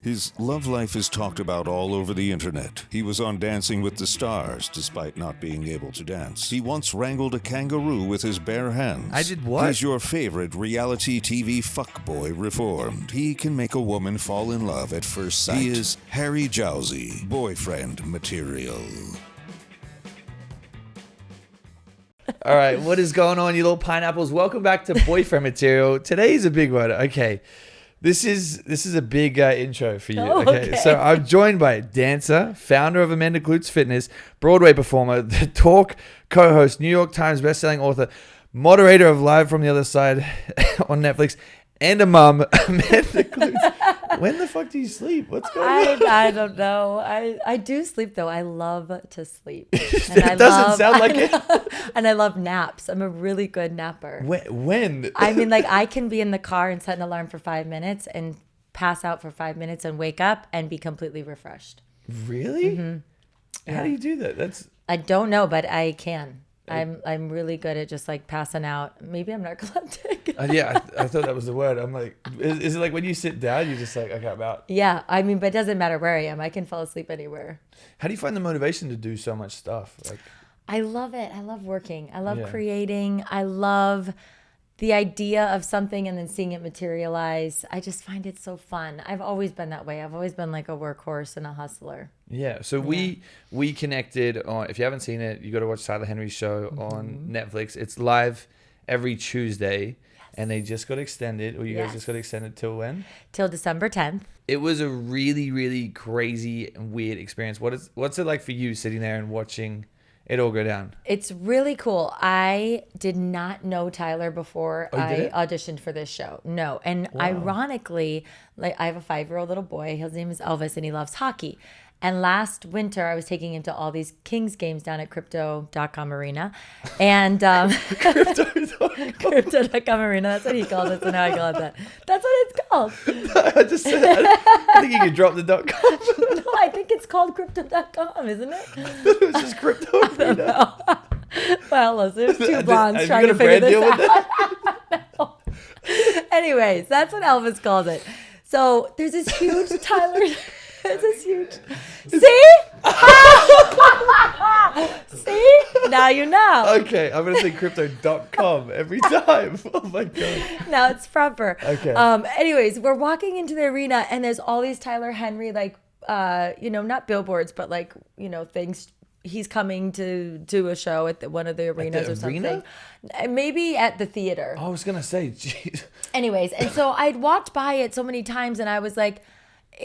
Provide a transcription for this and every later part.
His love life is talked about all over the internet. He was on Dancing with the Stars, despite not being able to dance. He once wrangled a kangaroo with his bare hands. I did what? He's your favorite reality TV fuckboy reformed. He can make a woman fall in love at first sight. He is Harry Jowsey, boyfriend material. All right, what is going on, you little pineapples? Welcome back to Boyfriend Material. Today's a big one. Okay, this is a big intro for you. Okay, so I'm joined by dancer, founder of Amanda Kloots Fitness, Broadway performer, the talk co-host, New York Times bestselling author, moderator of Live from the Other Side on Netflix, and a mum, Amanda Kloots. When the fuck do you sleep? What's going on? I don't know. I do sleep though. I love to sleep. It doesn't sound like it. And I love naps. I'm a really good napper. When? I mean, like I can be in the car and set an alarm for 5 minutes and pass out for 5 minutes and wake up and be completely refreshed. Really? Mm-hmm. How do you do that? I don't know, but I can. I'm really good at just like passing out. Maybe I'm narcoleptic. Yeah, I thought that was the word. I'm like, is it like when you sit down, you're just like, okay, I'm out? Yeah, I mean, but it doesn't matter where I am. I can fall asleep anywhere. How do you find the motivation to do so much stuff? Like, I love it. I love working. I love creating. I love the idea of something and then seeing it materialize. I just find it so fun. I've always been that way. I've always been like a workhorse and a hustler. Yeah. So we connected on, if you haven't seen it, you got to watch Tyler Henry's show on Netflix. It's live every Tuesday and they just got extended, or you guys just got extended till when? Till December 10th. It was a really, really crazy and weird experience. What's it like for you sitting there and watching it all go down? It's really cool. I did not know Tyler before I auditioned for this show. No. And ironically, like I have a 5-year-old little boy. His name is Elvis and he loves hockey. And last winter, I was taking him to all these Kings games down at crypto.com arena. And crypto.com arena, that's what he calls it. So now I call it that. That's what it's called. I just said, I think you could drop the .com. No, I think it's called crypto.com, isn't it? It was just crypto arena. Well, listen, there's two blondes trying to figure this out. No. Anyways, that's what Elvis calls it. So there's this huge Tyler... This is huge. See? See? Now you know. Okay, I'm going to say crypto.com every time. Oh my God. Now it's proper. Okay. Anyways, we're walking into the arena and there's all these Tyler Henry, like, not billboards, but like, things. He's coming to a show at one of the arenas or something. Maybe at the theater. I was going to say, geez. Anyways, and so I'd walked by it so many times and I was like,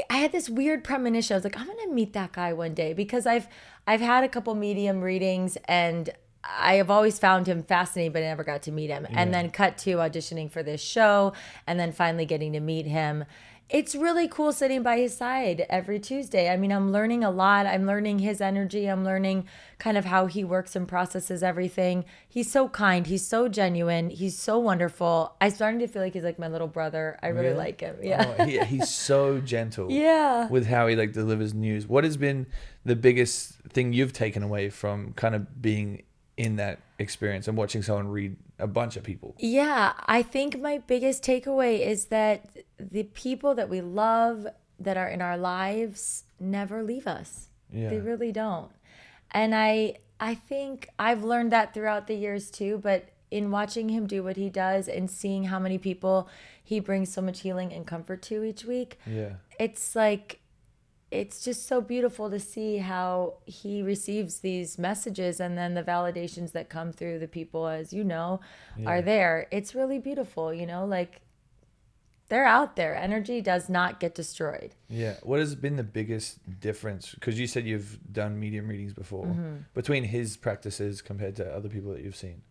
I had this weird premonition. I was like, I'm going to meet that guy one day because I've had a couple medium readings and I have always found him fascinating, but I never got to meet him. Yeah. And then cut to auditioning for this show and then finally getting to meet him. It's really cool sitting by his side every Tuesday. I mean, I'm learning a lot. I'm learning his energy. I'm learning kind of how he works and processes everything. He's so kind. He's so genuine. He's so wonderful. I'm starting to feel like he's like my little brother. I really like him. Yeah. Oh, he's so gentle. Yeah. With how he like delivers news. What has been the biggest thing you've taken away from kind of being in that experience and watching someone read a bunch of people? Yeah, I think my biggest takeaway is that the people that we love that are in our lives never leave us. Yeah. They really don't. And I think I've learned that throughout the years too, but in watching him do what he does and seeing how many people he brings so much healing and comfort to each week, it's like, it's just so beautiful to see how he receives these messages and then the validations that come through the people, as you know, are there. It's really beautiful, like they're out there. Energy does not get destroyed. Yeah. What has been the biggest difference? Because you said you've done medium readings before, between his practices compared to other people that you've seen.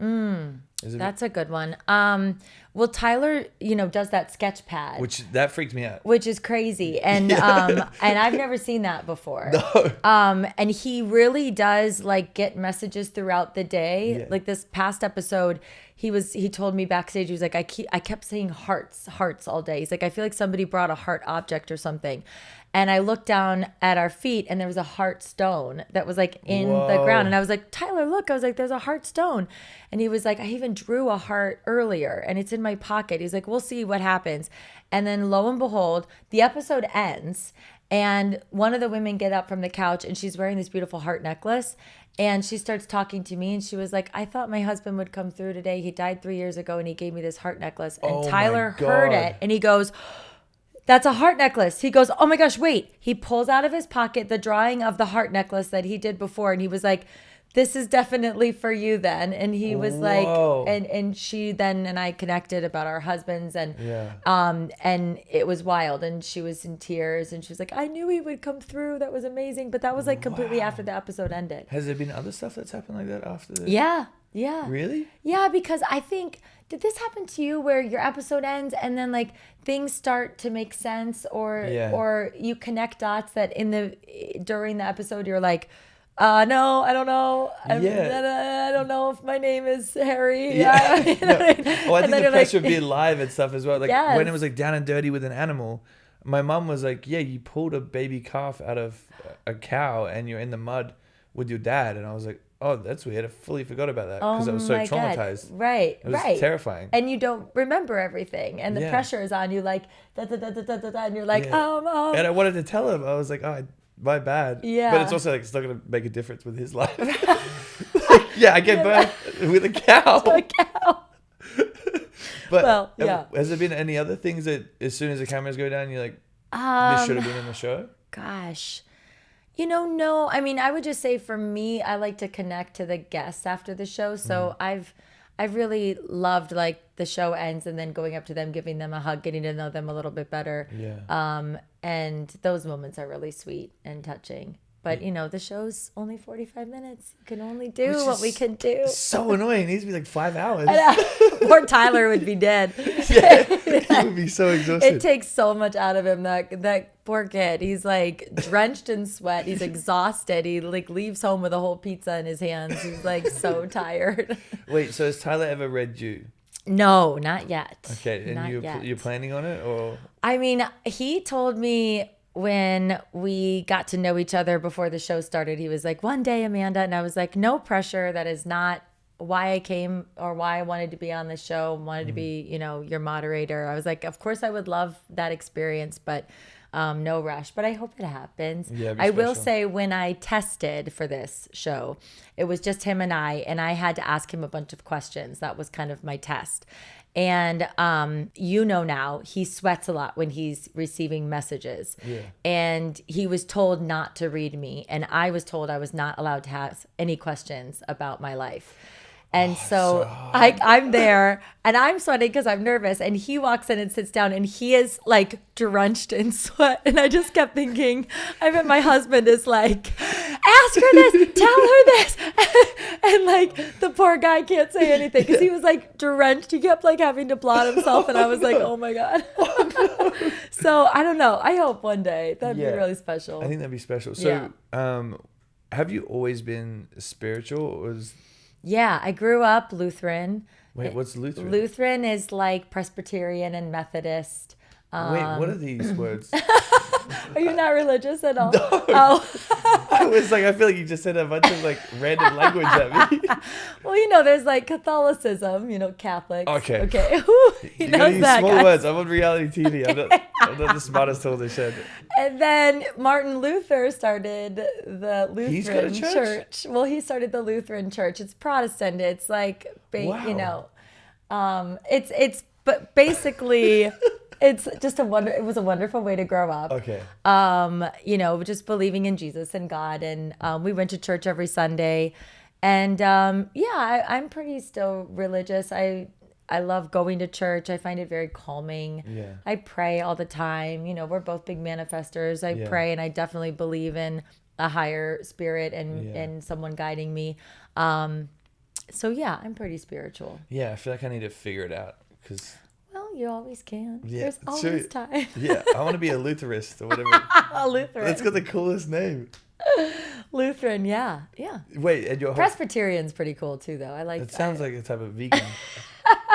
That's a good one. Well, Tyler, does that sketch pad, that freaked me out, which is crazy, and and I've never seen that before. No. And he really does like get messages throughout the day. Yeah. Like this past episode, he told me backstage, he was like, I kept saying hearts all day. He's like, I feel like somebody brought a heart object or something. And I looked down at our feet and there was a heart stone that was like in the ground. And I was like, Tyler, look. I was like, there's a heart stone. And he was like, I even drew a heart earlier and it's in my pocket. He's like, we'll see what happens. And then lo and behold, the episode ends and one of the women get up from the couch and she's wearing this beautiful heart necklace. And she starts talking to me and she was like, I thought my husband would come through today. He died 3 years ago and he gave me this heart necklace. And Tyler heard it and he goes, that's a heart necklace. He goes, oh my gosh, wait. He pulls out of his pocket the drawing of the heart necklace that he did before. And he was like, this is definitely for you then. And he was like, and she then and I connected about our husbands and it was wild. And she was in tears and she was like, I knew he would come through. That was amazing. But that was like completely after the episode ended. Has there been other stuff that's happened like that after this? Yeah. Really? Yeah, because I think, did this happen to you where your episode ends and then like things start to make sense or you connect dots that during the episode you're like, no, I don't know. I don't know if my name is Harry. Yeah. I think the pressure of being live and stuff as well. Like when it was like down and dirty with an animal, my mum was like, yeah, you pulled a baby calf out of a cow and you're in the mud with your dad. And I was like, oh, that's weird. I fully forgot about that because I was so traumatized. God. Right, it was terrifying. And you don't remember everything. And the pressure is on you like, da, da, da, da, da, da, and you're like, And I wanted to tell him. I was like, oh, my bad. Yeah. But it's also like, it's not going to make a difference with his life. I gave birth with a cow. But has there been any other things that as soon as the cameras go down, you're like, this should have been in the show? Gosh. No. I mean, I would just say for me, I like to connect to the guests after the show. So I've really loved like the show ends and then going up to them, giving them a hug, getting to know them a little bit better. Yeah. And those moments are really sweet and touching. But, the show's only 45 minutes. You can only do what we can do. So annoying. It needs to be like 5 hours. Poor Tyler would be dead. He would be so exhausted. It takes so much out of him, that poor kid. He's like drenched in sweat. He's exhausted. He like leaves home with a whole pizza in his hands. He's like so tired. Wait, so has Tyler ever read you? No, not yet. Okay, and you're planning on it? Or I mean, he told me when we got to know each other before the show started, he was like, one day, Amanda. And I was like, no pressure. That is not why I came or why I wanted to be on the show, wanted to be, your moderator. I was like, of course I would love that experience, but no rush. But I hope it happens. Yeah, I will say when I tested for this show, it was just him and I had to ask him a bunch of questions. That was kind of my test. And now he sweats a lot when he's receiving messages. Yeah. And he was told not to read me. And I was told I was not allowed to have any questions about my life. And so I'm there and I'm sweating because I'm nervous. And he walks in and sits down and he is like drenched in sweat. And I just kept thinking, I bet my husband is like, ask her this, tell her this. And like the poor guy can't say anything because he was like drenched. He kept like having to blot himself. And I was like, oh my God. So I don't know. I hope one day that'd be really special. I think that'd be special. So have you always been spiritual or Yeah, I grew up Lutheran. Wait, what's Lutheran? Lutheran is like Presbyterian and Methodist. Wait, what are these words? Are you not religious at all? No. Oh. I was like, I feel like you just said a bunch of like random language at me. Well, there's like Catholicism, Catholics. Okay. He knows that, small guys. words. I'm on reality TV. I'm not the smartest tool they said. And then Martin Luther started the Lutheran He's got a church? Well, he started the Lutheran church. It's Protestant. It's like, but basically... It's just it was a wonderful way to grow up. Okay. Just believing in Jesus and God. And we went to church every Sunday. And I'm pretty still religious. I love going to church. I find it very calming. Yeah. I pray all the time. We're both big manifestors. I pray and I definitely believe in a higher spirit and someone guiding me. I'm pretty spiritual. Yeah, I feel like I need to figure it out because... Well, you always can. Yeah, there's always time. Yeah, I want to be a Lutherist or whatever. A Lutheran. That's got the coolest name. Lutheran, yeah. Wait, and your Presbyterian's pretty cool too, though. I like. It sounds like a type of vegan.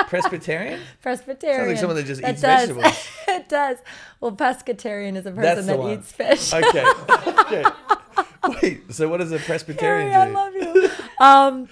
Presbyterian? Presbyterian. Sounds like someone that just eats vegetables. It does. Well, pescatarian is a person that eats fish. Okay. Wait, so what does a Presbyterian do? I love you.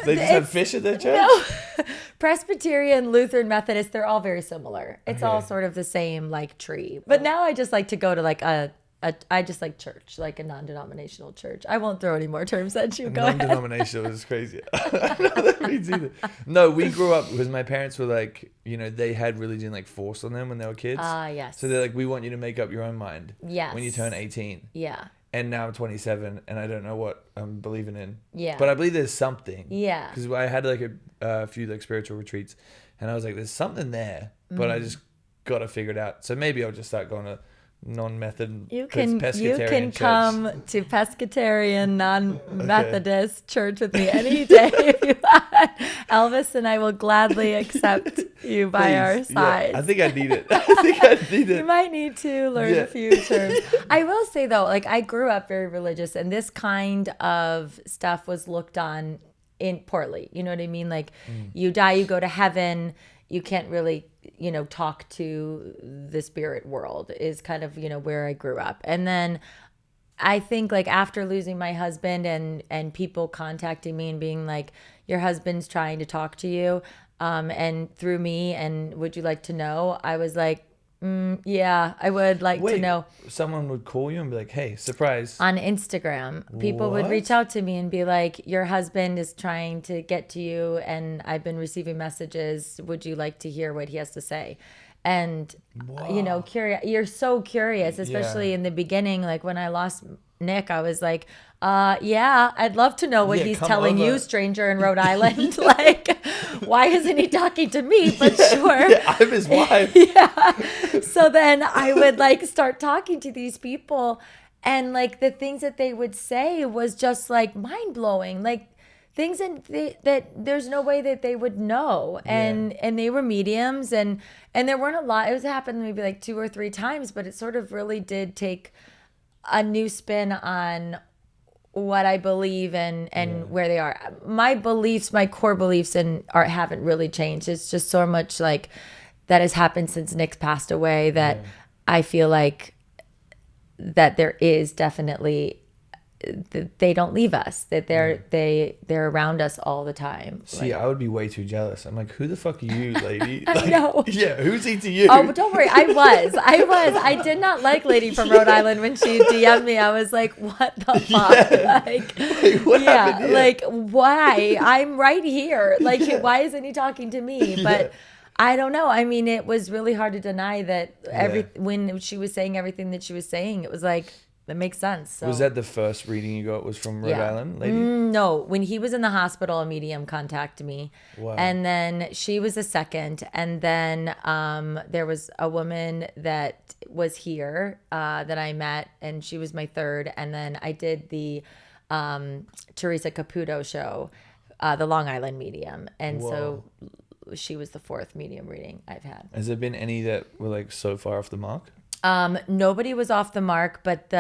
They just have fish at their church? No. Presbyterian, Lutheran, Methodist, they're all very similar. It's all sort of the same like tree. But now I just like to go to like I just like church, like a non-denominational church. I won't throw any more terms at you. Go ahead. Non-denominational is crazy. I don't know what that means either. No, we grew up because my parents were like, they had religion like forced on them when they were kids. Yes. So they're like, we want you to make up your own mind. Yes. When you turn 18. Yeah. And now I'm 27 and I don't know what I'm believing in. Yeah. But I believe there's something. Yeah. Because I had like a few like spiritual retreats and I was like, there's something there, but I just got to figure it out. So maybe I'll just start going to non-method pescatarian church. Come to pescatarian non-Methodist church with me any day if you want. Elvis and I will gladly accept you by our side. Yeah, I think I need it. You might need to learn a few terms. I will say though, like I grew up very religious and this kind of stuff was looked on in poorly. You know what I mean? Like you die, you go to heaven. You can't really, talk to the spirit world is kind of, where I grew up. And then I think like after losing my husband and people contacting me and being like, your husband's trying to talk to you and through me and would you like to know? I was like, yeah, I would like to know. Someone would call you and be like, hey, surprise. On Instagram, people would reach out to me and be like, your husband is trying to get to you and I've been receiving messages. Would you like to hear what he has to say? And, you're so curious, especially in the beginning. Like when I lost Nick, I was like, yeah, I'd love to know what he's telling you, stranger in Rhode Island. Like, why isn't he talking to me? But sure. Yeah, I'm his wife. Yeah. So then I would like start talking to these people and like the things that they would say was just like mind blowing. Like things that there's no way that they would know. And they were mediums and there weren't a lot. It was happened maybe like 2 or 3 times, but it sort of really did take a new spin on what I believe and where they are. My beliefs, my core beliefs in art haven't really changed. It's just so much like that has happened since Nick's passed away that I feel like that there is definitely they don't leave us, that they're around us all the time. See, I would be way too jealous. I'm like, who the fuck are you, lady? I know. Yeah, who's he to you? Oh, but don't worry. I was. I did not like Lady from Rhode Island when she DM'd me. I was like, what the fuck? Yeah. Like, wait, what happened here? Like, why? I'm right here. Like, why isn't he talking to me? But I don't know. I mean, it was really hard to deny that when she was saying everything that she was saying, it was like, that makes sense. So. Was that the first reading you got was from Rhode Island lady? No. When he was in the hospital, a medium contacted me. Wow. And then she was the second. And then there was a woman that was here that I met, and she was my third. And then I did the Teresa Caputo show, the Long Island medium. And so she was the 4th medium reading I've had. Has there been any that were like so far off the mark? Nobody was off the mark, but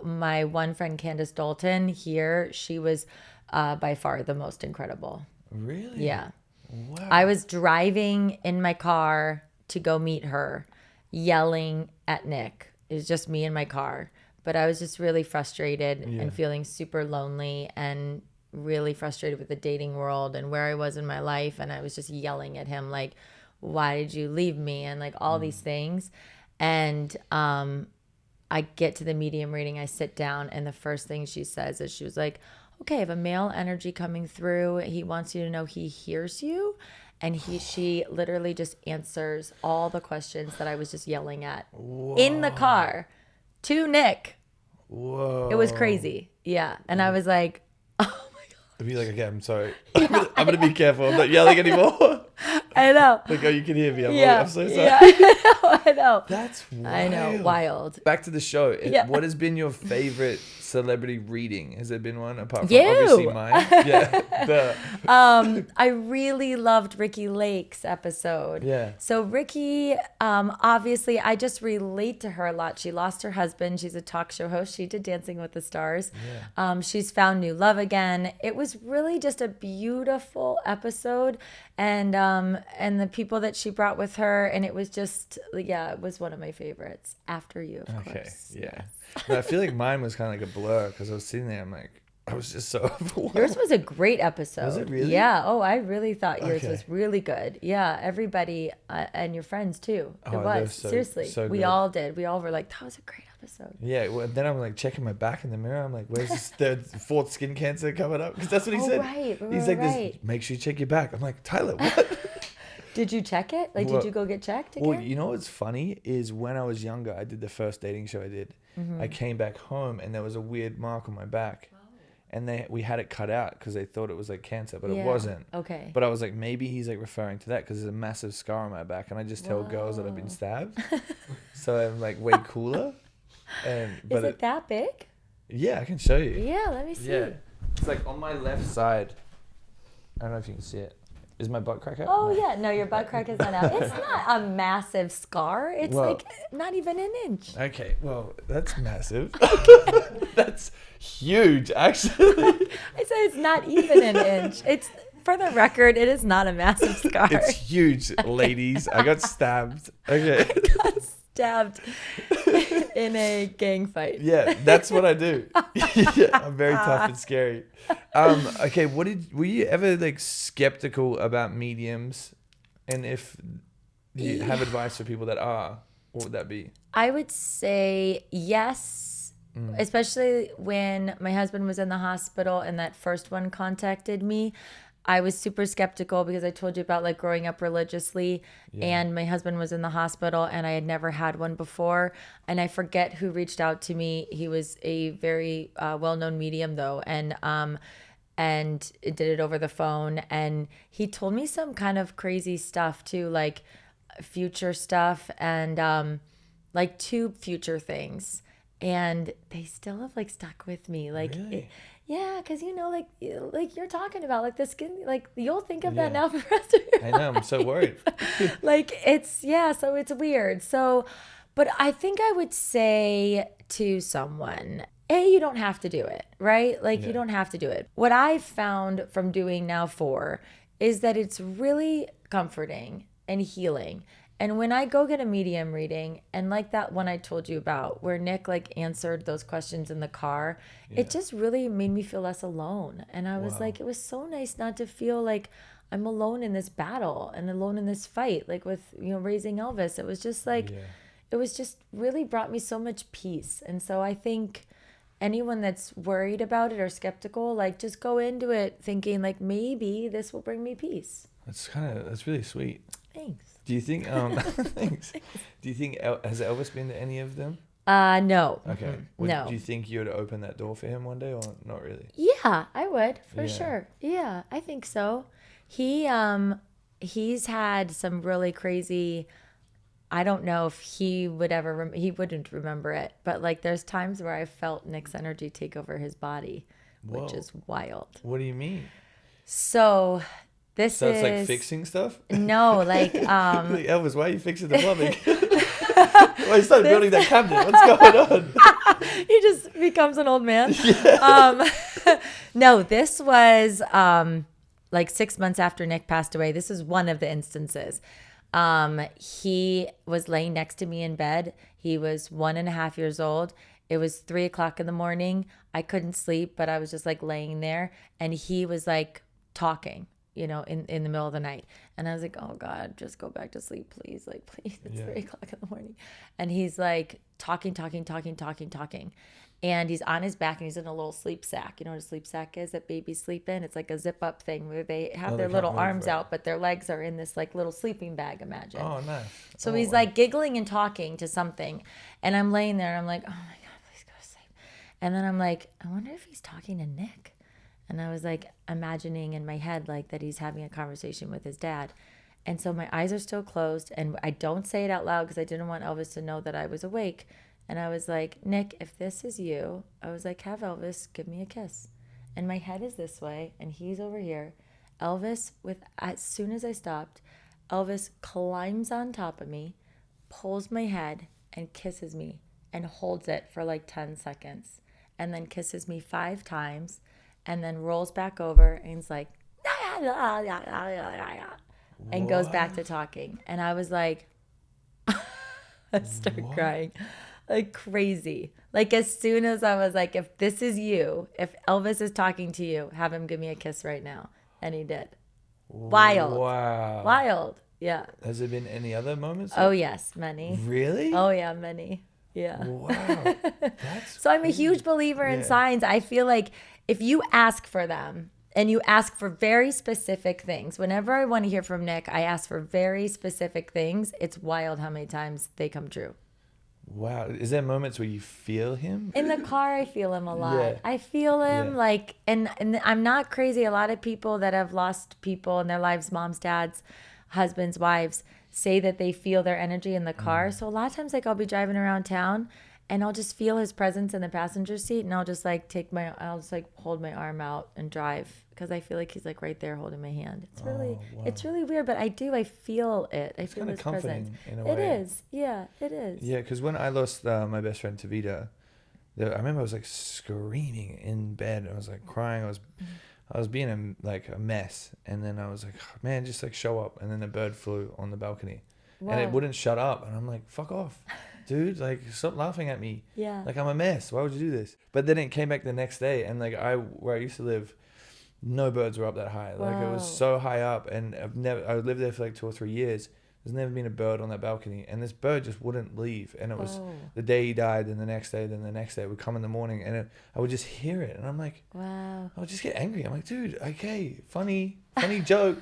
my one friend Candace Dalton here, she was by far the most incredible. Really? Yeah. Wow. I was driving in my car to go meet her, yelling at Nick. It was just me in my car, but I was just really frustrated and feeling super lonely and really frustrated with the dating world and where I was in my life. And I was just yelling at him like, why did you leave me? And like all these things. And I get to the medium reading, I sit down, and the first thing she says is she was like, okay, I have a male energy coming through. He wants you to know he hears you. And she literally just answers all the questions that I was just yelling at in the car to Nick. Whoa. It was crazy. Yeah. And I was like, oh my God. I'd be like, okay, I'm sorry. I'm going to be careful. I'm not yelling anymore. I know. Like, oh, you can hear me. I'm so sorry. Yeah, I know. That's wild. I know, wild. Back to the show. What has been your favorite celebrity reading? Has there been one apart from you? Obviously mine? Yeah. I really loved Ricky Lake's episode. Yeah. So Ricky, obviously, I just relate to her a lot. She lost her husband. She's a talk show host. She did Dancing with the Stars. Yeah. She's found new love again. It was really just a beautiful episode. And and the people that she brought with her, and it was just, it was one of my favorites after you, of course. Yeah. No, I feel like mine was kind of like a blur because I was sitting there, I'm like, I was just so overwhelmed. Yours was a great episode. Was it really? Yeah. Oh, I really thought yours was really good. Yeah. Everybody and your friends too. It was. Seriously. So we good. all did. We all were like, that was a great episode. Yeah. Well, then I'm like checking my back in the mirror. I'm like, where's this third, fourth skin cancer coming up? Because that's what he said. Right. He's like, make sure you check your back. I'm like, Tyler, what? Did you check it? Like, did you go get checked again? Well, you know what's funny is when I was younger, I did the first dating show I did. I came back home and there was a weird mark on my back. And we had it cut out because they thought it was like cancer, but it wasn't. Okay. But I was like, maybe he's like referring to that because there's a massive scar on my back, and I just tell girls that I've been stabbed, so I'm like way cooler. But is it that big? Yeah, I can show you. Yeah, let me see. Yeah, it's like on my left side. I don't know if you can see it. Is my butt crack out? Oh yeah, no, your butt crack is not out. It's not a massive scar. It's like not even an inch. Okay, well that's massive. That's huge, actually. I said it's not even an inch. It's, for the record, it is not a massive scar. It's huge, ladies. I got stabbed. Okay. I got stabbed in a gang fight. Yeah, that's what I do. Yeah, I'm very tough and scary. Okay, were you ever like skeptical about mediums? And if you have advice for people that are, what would that be? I would say yes. Especially when my husband was in the hospital and that first one contacted me. I was super skeptical because I told you about like growing up religiously, and my husband was in the hospital and I had never had one before. And I forget who reached out to me. He was a very well-known medium though. And it did it over the phone. And he told me some kind of crazy stuff too, like future stuff and like 2 future things. And they still have like stuck with me. Like, really? Yeah, because like you're talking about like the skin, like you'll think of that now for the rest of your life. I know, I'm so worried. Like so it's weird. So, but I think I would say to someone, you don't have to do it, right? Like you don't have to do it. What I've found from doing now 4 is that it's really comforting and healing. And when I go get a medium reading, and like that one I told you about, where Nick like answered those questions in the car, it just really made me feel less alone. And I was like, it was so nice not to feel like I'm alone in this battle and alone in this fight, like with, raising Elvis. It was just like, it was just really brought me so much peace. And so I think anyone that's worried about it or skeptical, like just go into it thinking like, maybe this will bring me peace. That's really sweet. Thanks. Do you think thanks. Do you think has Elvis been to any of them? No. Okay. No. Do you think you would open that door for him one day or not really? Yeah, I would for sure. Yeah, I think so. He's had some really crazy, I don't know if he would ever he wouldn't remember it, but like there's times where I felt Nick's energy take over his body, which is wild. What do you mean? So it's like fixing stuff? No, like Like, Elvis, why are you fixing the plumbing? Why you started building that cabinet? What's going on? He just becomes an old man. No, this was like 6 months after Nick passed away. This is one of the instances. He was laying next to me in bed. He was 1.5 years old. It was 3:00 in the morning. I couldn't sleep, but I was just like laying there, and he was like talking, in the middle of the night. And I was like, oh God, just go back to sleep, please. Like, please, it's 3:00 in the morning. And he's like talking. And he's on his back and he's in a little sleep sack. You know what a sleep sack is that babies sleep in? It's like a zip up thing where they have their little arms out, but their legs are in this like little sleeping bag, imagine. Oh, nice. So he's like giggling and talking to something. And I'm laying there and I'm like, oh my God, please go to sleep. And then I'm like, I wonder if he's talking to Nick. And I was like imagining in my head like that he's having a conversation with his dad. And so my eyes are still closed and I don't say it out loud because I didn't want Elvis to know that I was awake. And I was like, Nick, if this is you, I was like, have Elvis give me a kiss. And my head is this way and he's over here. Elvis, as soon as I stopped, Elvis climbs on top of me, pulls my head and kisses me and holds it for like 10 seconds and then kisses me 5 times. And then rolls back over and he's like, and goes back to talking. And I was like, I start crying like crazy. Like as soon as I was like, if this is you, if Elvis is talking to you, have him give me a kiss right now. And he did. Wild. Wow. Wild. Yeah. Has there been any other moments? Oh, yes. Many. Really? Oh, yeah. Many. Yeah. Wow. That's so I'm a huge believer in signs. I feel like if you ask for them and you ask for very specific things, whenever I want to hear from Nick, I ask for very specific things. It's wild how many times they come true. Wow. Is there moments where you feel him? In the car, I feel him a lot. Yeah. I feel him like, and I'm not crazy. A lot of people that have lost people in their lives, moms, dads, husbands, wives, say that they feel their energy in the car. So a lot of times, like I'll be driving around town and I'll just feel his presence in the passenger seat, and I'll just like I'll just like hold my arm out and drive because I feel like he's like right there holding my hand. It's really weird, but I feel it. I feel his presence. In a way. It is. Yeah, it is. Yeah, because when I lost my best friend Tavita, I remember I was like screaming in bed. I was like crying. I was being a mess, and then I was like, oh, man, just like show up. And then a bird flew on the balcony, and it wouldn't shut up. And I'm like, fuck off, dude! Like, stop laughing at me. Yeah. Like I'm a mess. Why would you do this? But then it came back the next day, and like where I used to live, no birds were up that high. Like it was so high up, and I lived there for like 2 or 3 years. There's never been a bird on that balcony, and this bird just wouldn't leave. And it was the day he died, then the next day, then the next day. It would come in the morning, and I would just hear it, and I'm like, wow. I would just get angry. I'm like, dude, okay, funny joke,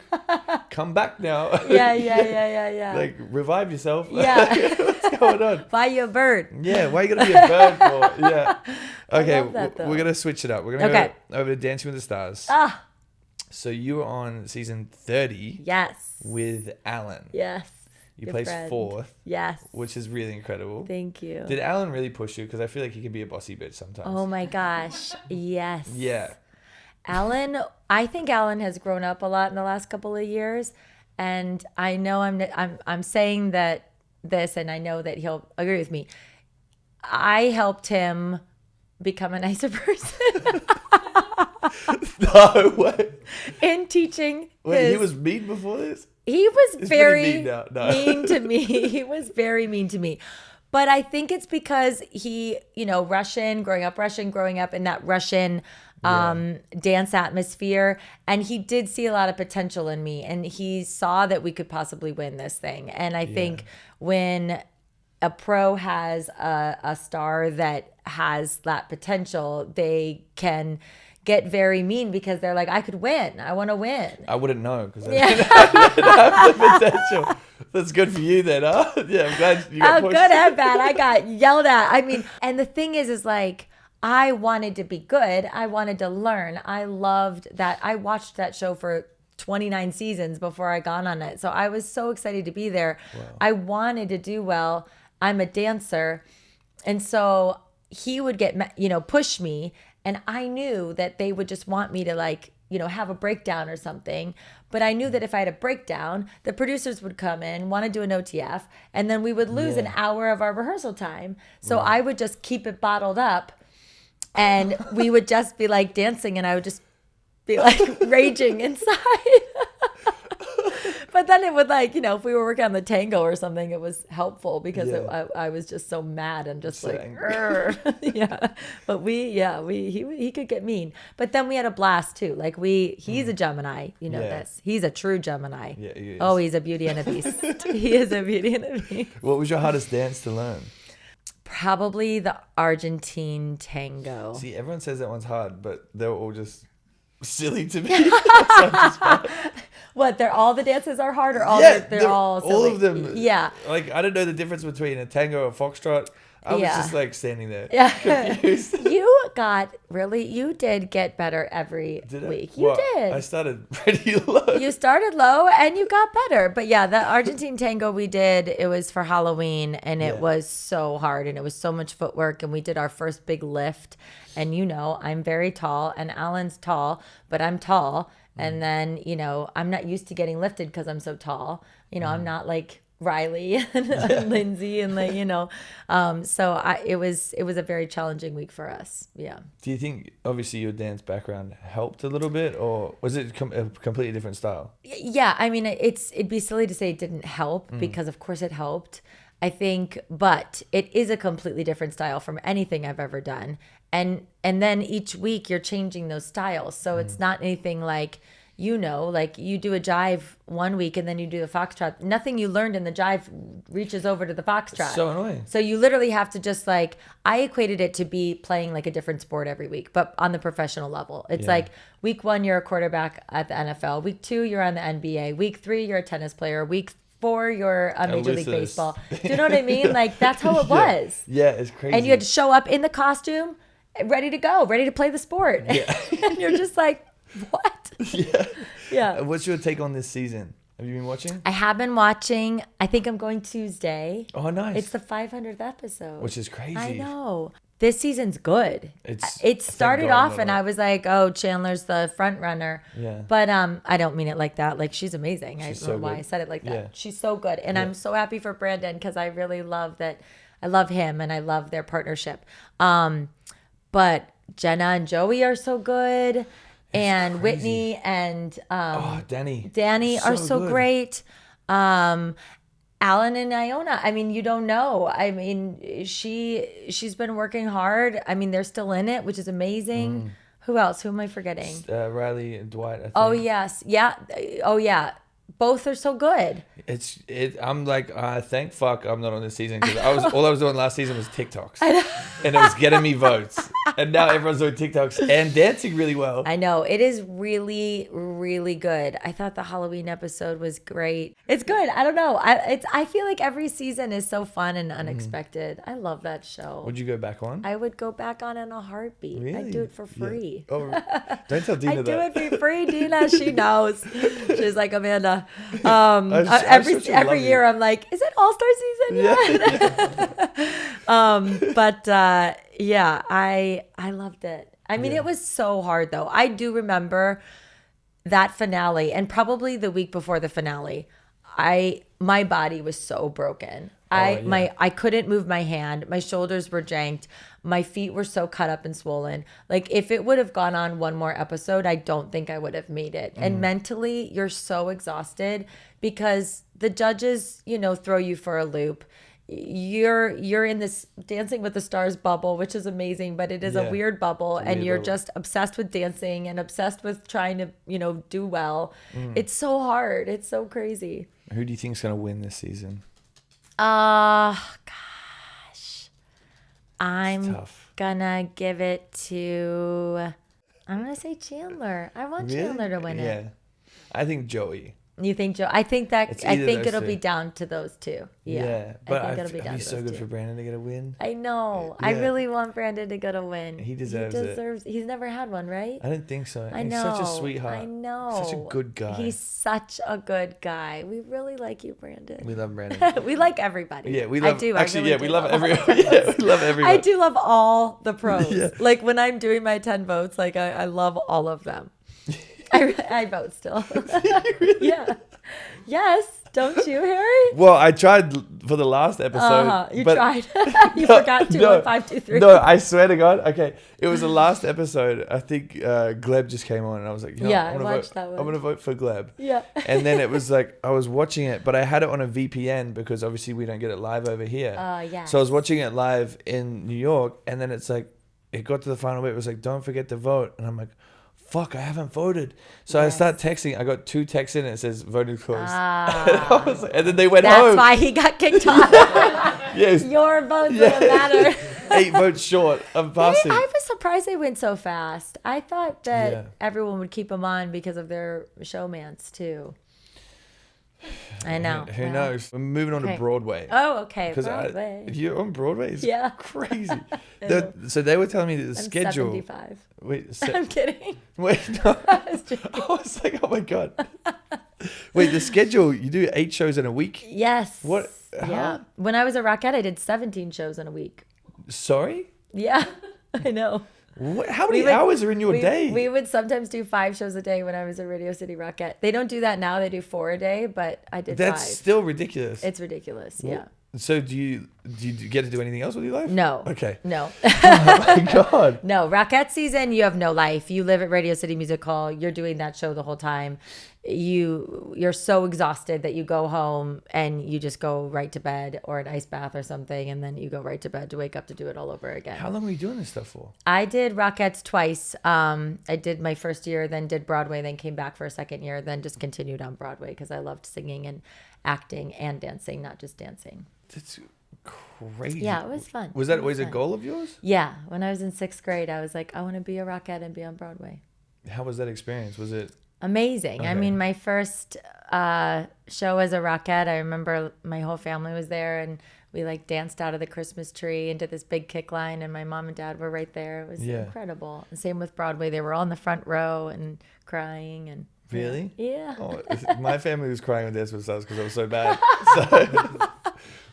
come back now. Yeah. Like revive yourself. Yeah. What's going on? Buy you a bird. Yeah, why are you gonna be a bird for? Yeah. Okay, I love that, though. We're gonna switch it up. We're gonna go over to Dancing with the Stars. So you were on season 30. Yes. With Alan. Yes. You placed 4th. Yes. Which is really incredible. Thank you. Did Alan really push you? Because I feel like he can be a bossy bitch sometimes. Oh my gosh. Yes. Yeah. I think Alan has grown up a lot in the last couple of years, and I know I'm saying this, and I know that he'll agree with me. I helped him become a nicer person. No way. In teaching. Wait, he was mean before this? He was very mean now. No. mean to me. He was very mean to me. But I think it's because he, Russian, growing up in that Russian dance atmosphere. And he did see a lot of potential in me. And he saw that we could possibly win this thing. And I think when a pro has a star that has that potential, they can get very mean because they're like, I could win. I want to win. I wouldn't know because I didn't have the potential. That's good for you then, huh? Yeah, I'm glad you got pushed. Good and bad. I got yelled at. I mean, and the thing is like, I wanted to be good. I wanted to learn. I loved that. I watched that show for 29 seasons before I got on it. So I was so excited to be there. Wow. I wanted to do well. I'm a dancer. And so he would get, push me. And I knew that they would just want me to have a breakdown or something. But I knew that if I had a breakdown, the producers would come in, want to do an OTF, and then we would lose an hour of our rehearsal time. So I would just keep it bottled up, and we would just be like dancing, and I would just be like raging inside. But then it would if we were working on the tango or something, it was helpful because I was just so mad and just so angry. Yeah. But he could get mean. But then we had a blast too. He's a Gemini, this. He's a true Gemini. Yeah, he is. Oh, he's a beauty and a beast. He is a beauty and a beast. What was your hardest dance to learn? Probably the Argentine tango. See, everyone says that one's hard, but they're all just silly to me. What? They're all the dances are hard, or all they're all silly? All of them. Yeah. I don't know the difference between a tango or a foxtrot. I was just standing there, confused. You did get better every week. You did. I started pretty low. You started low and you got better. But yeah, the Argentine tango we did, it was for Halloween, and it was so hard, and it was so much footwork, and we did our first big lift. And I'm very tall, and Alan's tall, but I'm tall. And then, I'm not used to getting lifted because I'm so tall. I'm not Riley and Lindsay and like, it was a very challenging week for us. Yeah. Do you think obviously your dance background helped a little bit, or was it a completely different style? Yeah, I mean, it'd be silly to say it didn't help because of course it helped. I think, but it is a completely different style from anything I've ever done. And then each week you're changing those styles. So it's not anything like, like you do a jive one week and then you do the foxtrot. Nothing you learned in the jive reaches over to the foxtrot. So annoying. So you literally have to just like, I equated it to be playing like a different sport every week, but on the professional level. It's like week 1, you're a quarterback at the NFL. Week 2, you're on the NBA. Week 3, you're a tennis player. Week 4, you're a Major League Baseball. Do you know what I mean? Like that's how it was. Yeah, it's crazy. And you had to show up in the costume, ready to go, ready to play the sport. Yeah. And you're just like, what? Yeah. What's your take on this season? Have you been watching? I have been watching. I think I'm going Tuesday. Oh, nice. It's the 500th episode. Which is crazy. I know. This season's good. It started off and I was like, oh, Chandler's the front runner. Yeah. But I don't mean it like that. Like she's amazing. I don't know why I said it like that. Yeah. She's so good. And I'm so happy for Brandon because I really love that. I love him and I love their partnership. But Jenna and Joey are so good. And crazy. Whitney and Danny are so great. Alan and Iona, I mean, you don't know. I mean, she's been working hard. I mean, they're still in it, which is amazing. Who else? Who am I forgetting? Riley and Dwight, I think. Oh, yes. Yeah. Oh, yeah. Both are so good. I'm like, thank fuck I'm not on this season because all I was doing last season was TikToks, and it was getting me votes. And now everyone's doing TikToks and dancing really well. I know it is really, really good. I thought the Halloween episode was great. It's good. I don't know. I feel like every season is so fun and unexpected. I love that show. Would you go back on? I would go back on in a heartbeat. Really? I'd do it for free. Yeah. Oh, don't tell Dina that. I do it for free, Dina. She knows. She's like, Amanda. Every year I'm like, is it All-Star season yet? Yeah. I loved it. I mean, it was so hard though. I do remember that finale and probably the week before the finale. My body was so broken. I couldn't move my hand. My shoulders were janked. My feet were so cut up and swollen. Like if it would have gone on one more episode, I don't think I would have made it. And mentally, you're so exhausted because the judges, throw you for a loop. You're in this Dancing with the Stars bubble, which is amazing, but it is a weird bubble, and you're just obsessed with dancing and obsessed with trying to, do well. It's so hard. It's so crazy. Who do you think is going to win this season? Gosh. I'm gonna give it to, I'm gonna say Chandler. I want Chandler to win it. Yeah. I think Joey. You think Joe? I think it'll be down to those two. Yeah. But I think it'll be down to so good for Brandon to get a win. I know. Yeah. I really want Brandon to get a win. He deserves it. He's never had one, right? I didn't think so. I know. He's such a sweetheart. I know. Such a good guy. He's such a good guy. We really like you, Brandon. We love Brandon. We like everybody. Yeah, we love. I do. Actually, I really we love everyone. Yeah, we love everyone. I do love all the pros. Yeah. Like when I'm doing my 10 votes, like I love all of them. I vote still. Really? Yeah. Yes. Don't you, Harry? Well, I tried for the last episode. You tried. You forgot 2, 1, 5, 2, 3. No, I swear to God. Okay, it was the last episode. I think Gleb just came on, and I was like, I watched that one. I'm gonna vote for Gleb. Yeah. And then it was like I was watching it, but I had it on a VPN because obviously we don't get it live over here. Yeah. So I was watching it live in New York, and then it's like it got to the final bit. It was like, don't forget to vote, and I'm like, fuck, I haven't voted. So I start texting. I got 2 texts in and it says voted closed. And then they went home. That's why he got kicked off. Yes. Your votes didn't matter. 8 votes short of passing. I was surprised they went so fast. I thought that everyone would keep them on because of their showmance too. I know. Who knows? We're moving on to Broadway. Oh, okay. Broadway. You're on Broadway? It's crazy. So they were telling me that the schedule. 75. Wait, I'm kidding. Wait, no. I was like, oh my God. Wait, the schedule, you do 8 shows in a week? Yes. What? Yeah. When I was at Rockette, I did 17 shows in a week. Sorry? Yeah, I know. How many hours are in your day? We would sometimes do 5 shows a day when I was at Radio City Rockette. They don't do that now. They do 4 a day, but I did 5. That's still ridiculous. It's ridiculous, yeah. So do you get to do anything else with your life? No. Okay. No. Oh my God. No. Rockette season, you have no life. You live at Radio City Music Hall. You're doing that show the whole time. You're so exhausted that you go home and you just go right to bed or an ice bath or something, and then you go right to bed to wake up to do it all over again. How long were you doing this stuff for? I did Rockettes twice. I did my first year, then did Broadway, then came back for a second year, then just continued on Broadway because I loved singing and acting and dancing, not just dancing. That's crazy. Yeah, it was fun. Was that always a goal of yours? Yeah. When I was in 6th grade, I was like, I want to be a Rockette and be on Broadway. How was that experience? Was it amazing? Okay. I mean, my first show as a Rockette, I remember my whole family was there and we like danced out of the Christmas tree into this big kick line and my mom and dad were right there. It was incredible. And same with Broadway. They were all in the front row and crying and really? Yeah. Oh, my family was crying on Dance with Stars because I was so bad. So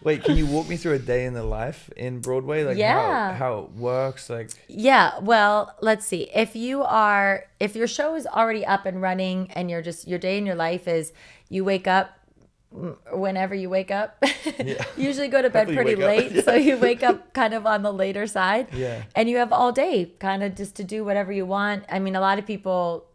wait, can you walk me through a day in the life in Broadway? Like how it works? Like yeah, well, let's see. If your show is already up and running and your day in your life is you wake up whenever you wake up. Yeah. Usually go to bed pretty late, yeah. So you wake up kind of on the later side. Yeah. And you have all day kind of just to do whatever you want. I mean, a lot of people,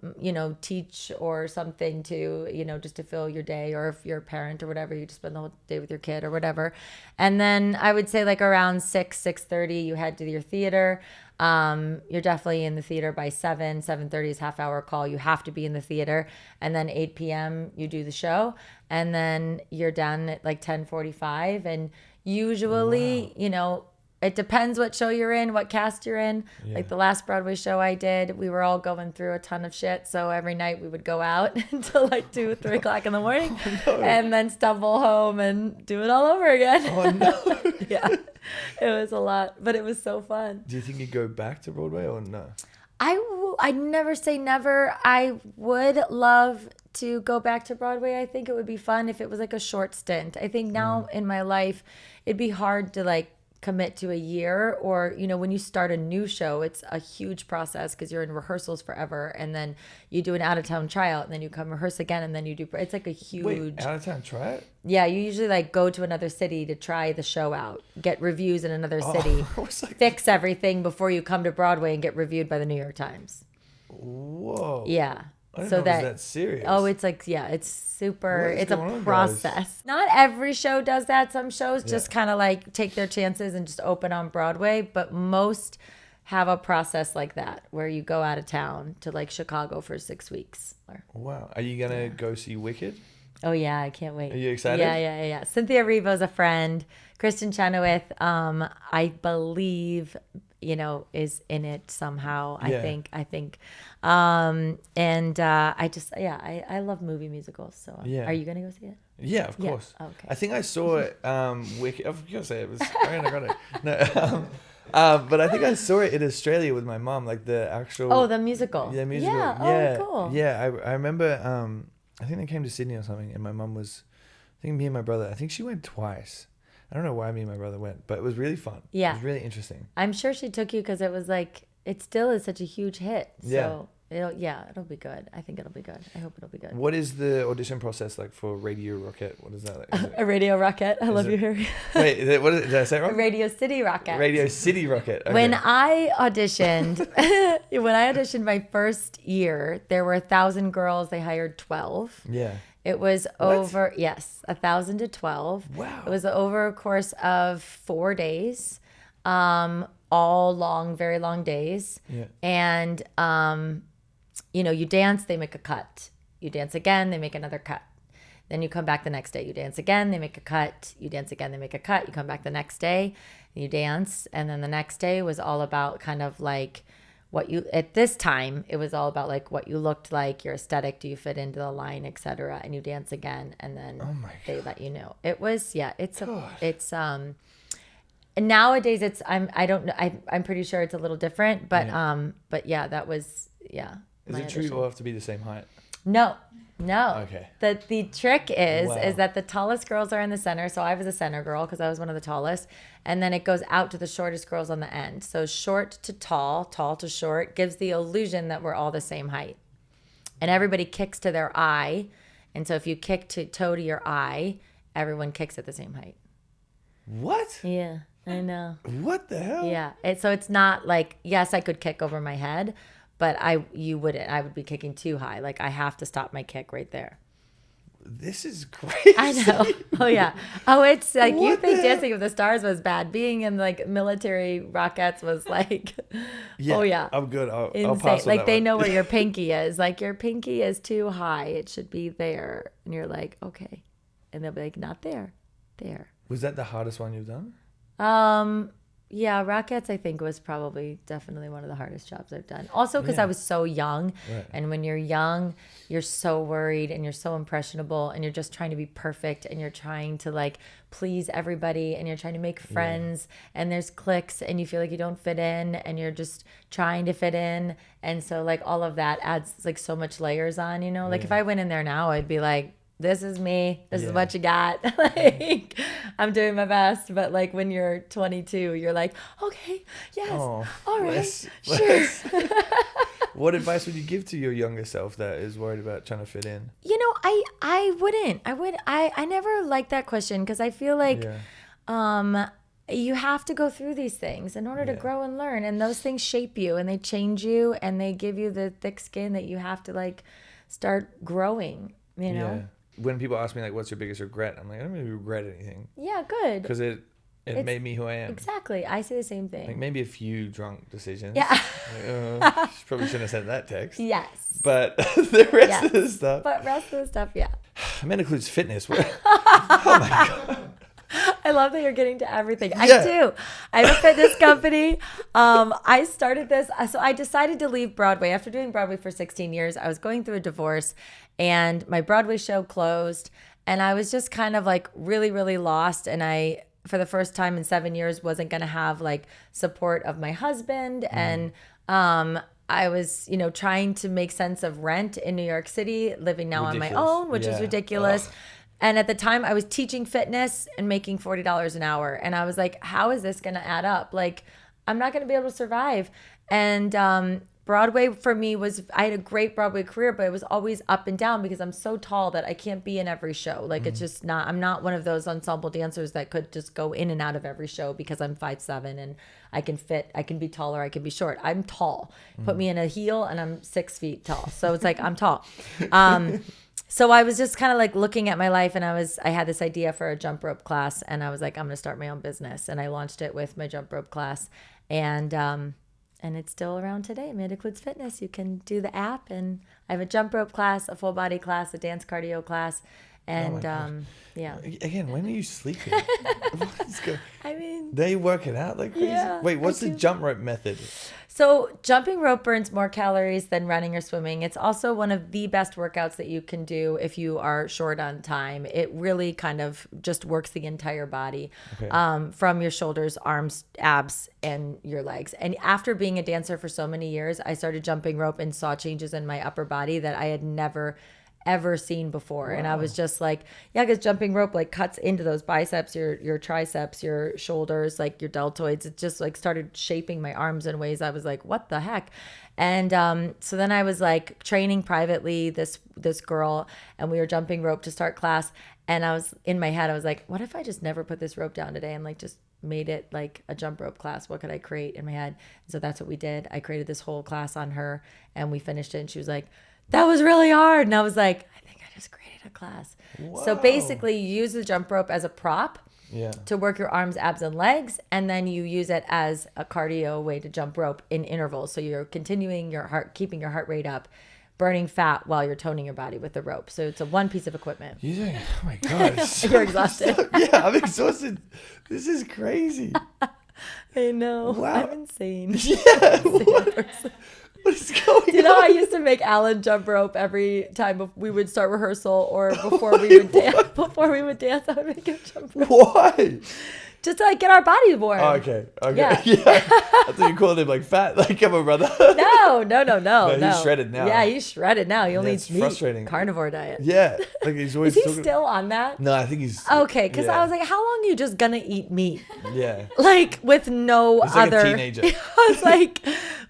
teach or something to, just to fill your day, or if you're a parent or whatever, you just spend the whole day with your kid or whatever. And then I would say like around 6:30, you head to your theater. You're definitely in the theater by 7:30 is half-hour call. You have to be in the theater. And then 8 p.m. you do the show. And then you're done at like 10:45. And usually, it depends what show you're in, what cast you're in. Yeah. Like the last Broadway show I did, we were all going through a ton of shit. So every night we would go out until like 2, 3 o'clock in the morning. Oh, no. And then stumble home and do it all over again. Oh, no. Yeah. It was a lot, but it was so fun. Do you think you'd go back to Broadway or no? I never say never. I would love to go back to Broadway. I think it would be fun if it was like a short stint. I think now in my life, it'd be hard to like commit to a year, or when you start a new show, it's a huge process because you're in rehearsals forever, and then you do an out-of-town tryout, and then you come rehearse again, and then you do, it's like a huge out-of-town tryout. Yeah, you usually like go to another city to try the show out, get reviews in another city, fix everything before you come to Broadway and get reviewed by the New York Times. Whoa. Yeah. I didn't know it was that serious. Oh, it's like, yeah, it's super, it's a process. Not every show does that. Some shows just kind of like take their chances and just open on Broadway, but most have a process like that where you go out of town to like Chicago for 6 weeks. Wow. Are you going to go see Wicked? Oh, yeah, I can't wait. Are you excited? Yeah. Cynthia Erivo's a friend. Kristen Chenoweth, I believe, is in it somehow. I think. And I love movie musicals. So are you going to go see it? Yeah, of course. Yeah. Okay. I think I saw it, Wicked. Of course, it was. I got it. No, but I think I saw it in Australia with my mom, like the actual. Oh, the musical. Yeah, musical. Yeah. Oh, cool. Yeah, I remember. I think they came to Sydney or something, and my mom was. I think me and my brother. I think she went twice. I don't know why me and my brother went, but it was really fun. Yeah. It was really interesting. I'm sure she took you because it was like, it still is such a huge hit. So it'll be good. I think it'll be good. I hope it'll be good. What is the audition process like for Radio Rockette? What is that like? A Radio Rockette. I love you, Harry. Wait, did I say it wrong? Radio City Rockette. Radio City Rockette. Okay. When I auditioned, my first year, there were 1,000 girls. They hired 12. Yeah. It was over, 1,000 to 12. Wow. It was over a course of 4 days, all long, very long days. Yeah. And, you dance, they make a cut. You dance again, they make another cut. Then you come back the next day. You dance again, they make a cut. You dance again, they make a cut. You come back the next day, you dance. And then the next day was all about kind of like, at this time, it was all about like what you looked like, your aesthetic, do you fit into the line, etc. And you dance again, and then they let you know. It was, and nowadays I'm pretty sure it's a little different, but that was, Is it true you all have to be the same height? No. Okay. The trick is that the tallest girls are in the center. So I was a center girl because I was one of the tallest. And then it goes out to the shortest girls on the end. So short to tall to short gives the illusion that we're all the same height. And everybody kicks to their eye. And so if you kick to toe to your eye, everyone kicks at the same height. What? Yeah, I know. What the hell? Yeah. So it's not like, yes, I could kick over my head, but you wouldn't. I would be kicking too high. Like I have to stop my kick right there. This is crazy. I know. Oh yeah. Oh, it's like you think Dancing with the Stars was bad. Being in like military Rockettes was like, yeah, oh yeah. I'm good. I'll Like pass on that they one. know where your pinky is. Like your pinky is too high. It should be there. And you're like, okay. And they'll be like, not there. There. Was that the hardest one you've done? Yeah, Rockettes I think was probably definitely one of the hardest jobs I've done. Also because I was so young. Right. And when you're young, you're so worried and you're so impressionable and you're just trying to be perfect and you're trying to like please everybody and you're trying to make friends and there's cliques and you feel like you don't fit in and you're just trying to fit in. And so like all of that adds like so much layers on, you know? Like if I went in there now, I'd be like, this is me. This is what you got. Like, I'm doing my best. But like when you're 22, you're like, okay, yes, all right, sure. What advice would you give to your younger self that is worried about trying to fit in? You know, I wouldn't. I never liked that question because I feel like you have to go through these things in order to grow and learn. And those things shape you and they change you and they give you the thick skin that you have to like start growing, you know? Yeah. When people ask me like, what's your biggest regret? I'm like, I don't really regret anything. Yeah, good. Because it made me who I am. Exactly. I say the same thing. Like maybe a few drunk decisions. Yeah. Like, probably shouldn't have sent that text. Yes. But the rest of the stuff. But rest of the stuff, yeah. Amanda Kloots Fitness. Oh my God. I love that you're getting to everything. I do. I have a fitness company. I started this. So I decided to leave Broadway. After doing Broadway for 16 years, I was going through a divorce and my Broadway show closed. And I was just kind of like really, really lost. And I, for the first time in 7 years, wasn't going to have like support of my husband. And I was, you know, trying to make sense of rent in New York City, living now on my own, which is ridiculous. And at the time I was teaching fitness and making $40 an hour. And I was like, how is this going to add up? Like, I'm not going to be able to survive. And Broadway for me I had a great Broadway career, but it was always up and down because I'm so tall that I can't be in every show. Like it's just not, I'm not one of those ensemble dancers that could just go in and out of every show because I'm 5'7" and I can be taller, I can be short. I'm tall. Put me in a heel and I'm 6 feet tall. So it's like, I'm tall. So I was just kind of like looking at my life and I had this idea for a jump rope class and I was like, I'm going to start my own business. And I launched it with my jump rope class and it's still around today, Amanda Kloots Fitness. You can do the app and I have a jump rope class, a full body class, a dance cardio class. And yeah. Again, when are you sleeping? I mean, they work it out like crazy. Yeah, wait, what's the jump rope method? So jumping rope burns more calories than running or swimming. It's also one of the best workouts that you can do if you are short on time. It really kind of just works the entire body, from your shoulders, arms, abs, and your legs. And after being a dancer for so many years, I started jumping rope and saw changes in my upper body that I had never ever seen before. Wow. And I was just like, yeah, because jumping rope like cuts into those biceps, your triceps, your shoulders, like your deltoids. It just like started shaping my arms in ways I was like, what the heck? And so then I was like training privately this girl, and we were jumping rope to start class. And I was in my head, I was like, what if I just never put this rope down today and like just made it like a jump rope class? What could I create in my head? And so that's what we did. I created this whole class on her and we finished it. And she was like, that was really hard. And I was like, I think I just created a class. Whoa. So basically you use the jump rope as a prop to work your arms, abs, and legs. And then you use it as a cardio way to jump rope in intervals. So you're continuing keeping your heart rate up, burning fat while you're toning your body with the rope. So it's a one piece of equipment. Oh my God. You're exhausted. Yeah, I'm exhausted. This is crazy. I know. Wow. I'm insane. Yeah. What is going on? You know, I used to make Alan jump rope every time we would start rehearsal or before we would dance. Before we would dance, I would make him jump rope. Why? just to like get our bodies warm. Oh, okay. Yeah. I thought you called him like fat. Like, come on, brother. No. He's shredded now. Yeah, he's shredded now. He only eats meat. Frustrating. Carnivore diet. Yeah. Like he's always Is he still on that? No, I think he's okay. Because I was like, how long are you just gonna eat meat? Yeah. Like with no he's other. Like a teenager. I was like,